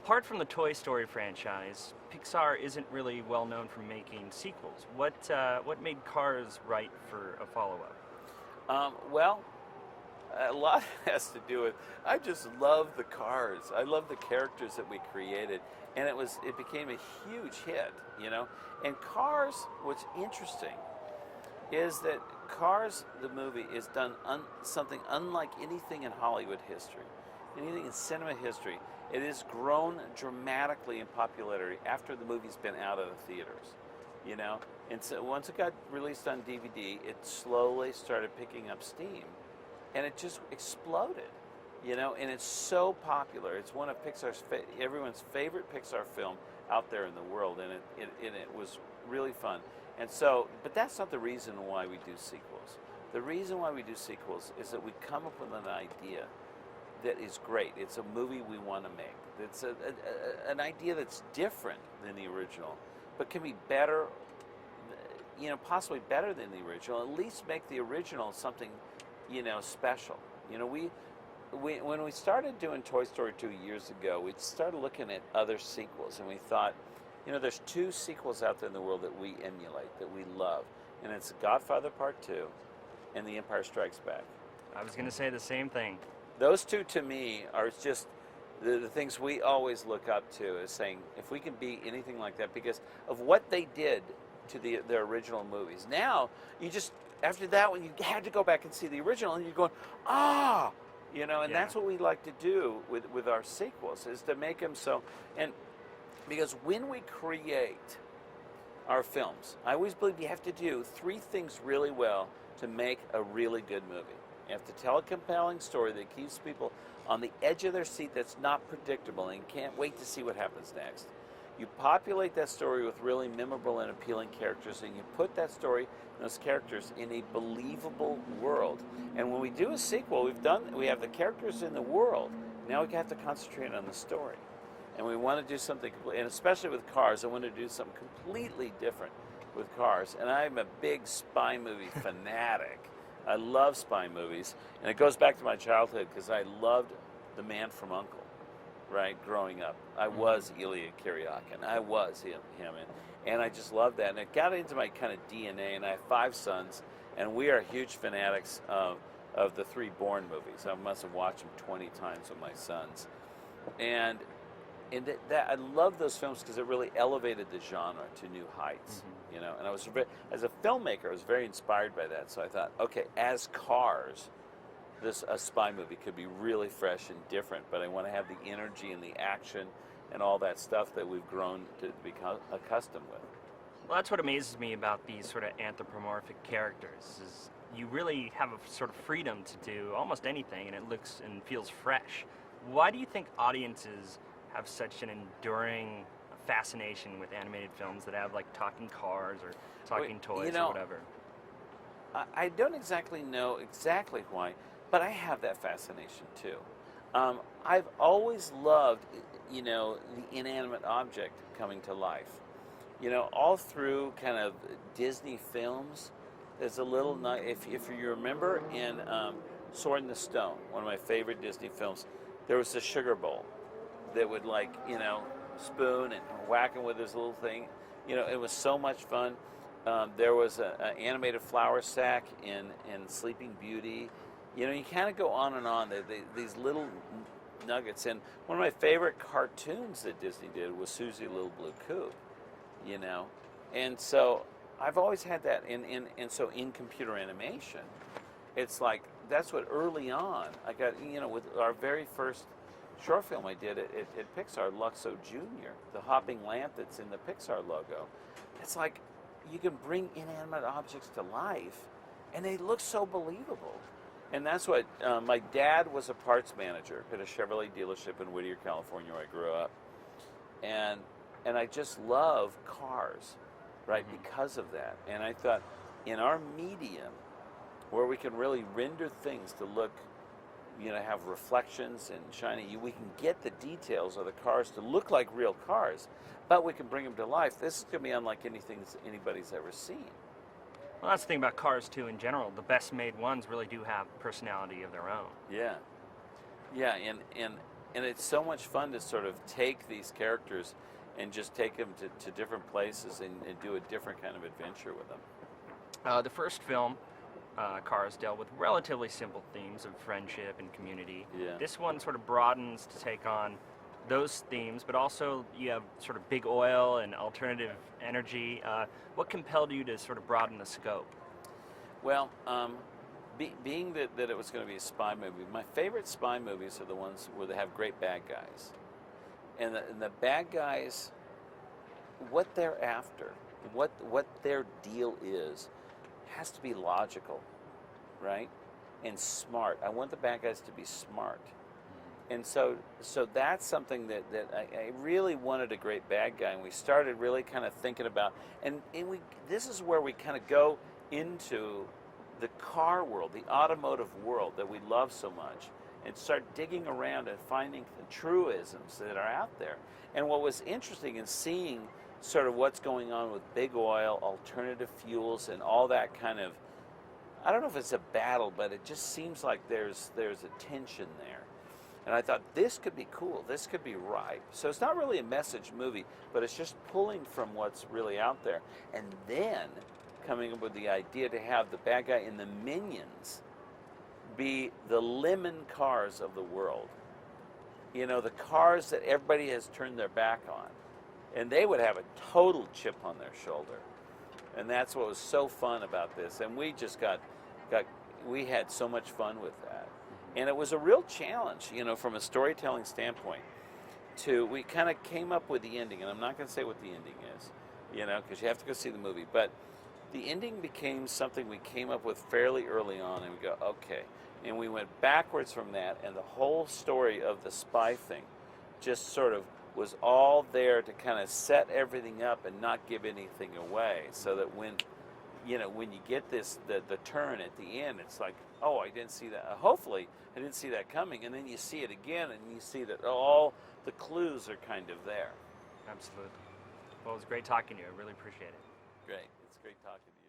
Apart from the Toy Story franchise, Pixar isn't really well known for making sequels. What made Cars right for a follow-up? Well, a lot has to do with I just love the cars. I love the characters that we created, and it became a huge hit, you know. And Cars, what's interesting is that Cars, the movie, is done something unlike anything in Hollywood history, anything in cinema history. It has grown dramatically in popularity after the movie's been out of the theaters, you know. And so once it got released on DVD, it slowly started picking up steam, and it just exploded, you know. And it's so popular. It's one of everyone's favorite Pixar film out there in the world, and it was really fun. And so, but that's not the reason why we do sequels. The reason why we do sequels is that we come up with an idea that is great. It's a movie we want to make. It's an idea that's different than the original, but can be better, you know, possibly better than the original. At least make the original something, you know, special. You know, when we started doing Toy Story 2 years ago, we started looking at other sequels, and we thought, you know, there's two sequels out there in the world that we emulate, that we love, and it's Godfather Part 2 and The Empire Strikes Back. I was going to say the same thing. Those two, to me, are just the things we always look up to, as saying, if we can be anything like that, because of what they did to their original movies. Now, you just, after that one, you had to go back and see the original, and you're going, you know, and that's what we like to do with our sequels, is to make them so, and because when we create our films, I always believe you have to do three things really well to make a really good movie. You have to tell a compelling story that keeps people on the edge of their seat, that's not predictable, and can't wait to see what happens next. You populate that story with really memorable and appealing characters, and you put that story and those characters in a believable world. And when we do a sequel, we have the characters in the world. Now we have to concentrate on the story. And we want to do something, and especially with Cars, I want to do something completely different with Cars. And I'm a big spy movie fanatic. I love spy movies, and it goes back to my childhood because I loved The Man from U.N.C.L.E., right, growing up. I was Ilya Kuryakin. I was him, and I just loved that. And it got into my kind of DNA, and I have 5 sons, and we are huge fanatics of the 3 Bourne movies. I must have watched them 20 times with my sons. And that I love those films because it really elevated the genre to new heights, you know. And as a filmmaker, I was very inspired by that. So I thought, okay, as Cars, a spy movie could be really fresh and different, but I want to have the energy and the action and all that stuff that we've grown to become accustomed with. Well, that's what amazes me about these sort of anthropomorphic characters, is you really have a sort of freedom to do almost anything, and it looks and feels fresh. Why do you think audiences have such an enduring fascination with animated films that have, like, talking cars or talking toys or whatever? I don't exactly know exactly why, but I have that fascination too. I've always loved, you know, the inanimate object coming to life. You know, all through kind of Disney films, there's a little, if you remember in Sword in the Stone, one of my favorite Disney films, there was a sugar bowl that would, like, you know, spoon and whack him with his little thing. You know, it was so much fun. There was an animated flour sack in Sleeping Beauty. You know, you kind of go on and on. These little nuggets. And one of my favorite cartoons that Disney did was Susie Little Blue Coupe, you know. And so I've always had that. And so in computer animation, it's like, that's what early on, I got, you know, with our very first short film I did at Pixar, Luxo Jr., the hopping lamp that's in the Pixar logo. It's like, you can bring inanimate objects to life, and they look so believable. And that's what, my dad was a parts manager at a Chevrolet dealership in Whittier, California, where I grew up. And I just love cars, right, because of that. And I thought, in our medium, where we can really render things to look, you know, have reflections and shiny, we can get the details of the cars to look like real cars, but we can bring them to life. This is going to be unlike anything anybody's ever seen. Well, that's the thing about cars, too, in general. The best made ones really do have personality of their own. Yeah. Yeah, and and it's so much fun to sort of take these characters and just take them to different places and do a different kind of adventure with them. The first film, Cars, dealt with relatively simple themes of friendship and community. Yeah. This one sort of broadens to take on those themes, but also you have sort of big oil and alternative energy. What compelled you to sort of broaden the scope? Well, being that it was going to be a spy movie, my favorite spy movies are the ones where they have great bad guys. And the bad guys, what they're after, what their deal is, has to be logical, right? And smart. I want the bad guys to be smart. And so that's something that I really wanted a great bad guy, and we started really kind of thinking about, and this is where we kind of go into the car world, the automotive world that we love so much, and start digging around and finding the truisms that are out there. And what was interesting in seeing sort of what's going on with big oil, alternative fuels, and all that kind of, I don't know if it's a battle, but it just seems like there's a tension there. And I thought, this could be cool, this could be ripe. So it's not really a message movie, but it's just pulling from what's really out there. And then coming up with the idea to have the bad guy and the minions be the lemon cars of the world. You know, the cars that everybody has turned their back on. And they would have a total chip on their shoulder. And that's what was so fun about this. And we just we had so much fun with that. And it was a real challenge, you know, from a storytelling standpoint. We kind of came up with the ending, and I'm not going to say what the ending is, you know, because you have to go see the movie. But the ending became something we came up with fairly early on, and we go, okay. And we went backwards from that, and the whole story of the spy thing just sort of was all there to kind of set everything up and not give anything away, so that when you get the turn at the end, it's like, oh, I didn't see that. Hopefully, I didn't see that coming. And then you see it again, and you see that all the clues are kind of there. Absolutely. Well, it was great talking to you. I really appreciate it. Great. It's great talking to you.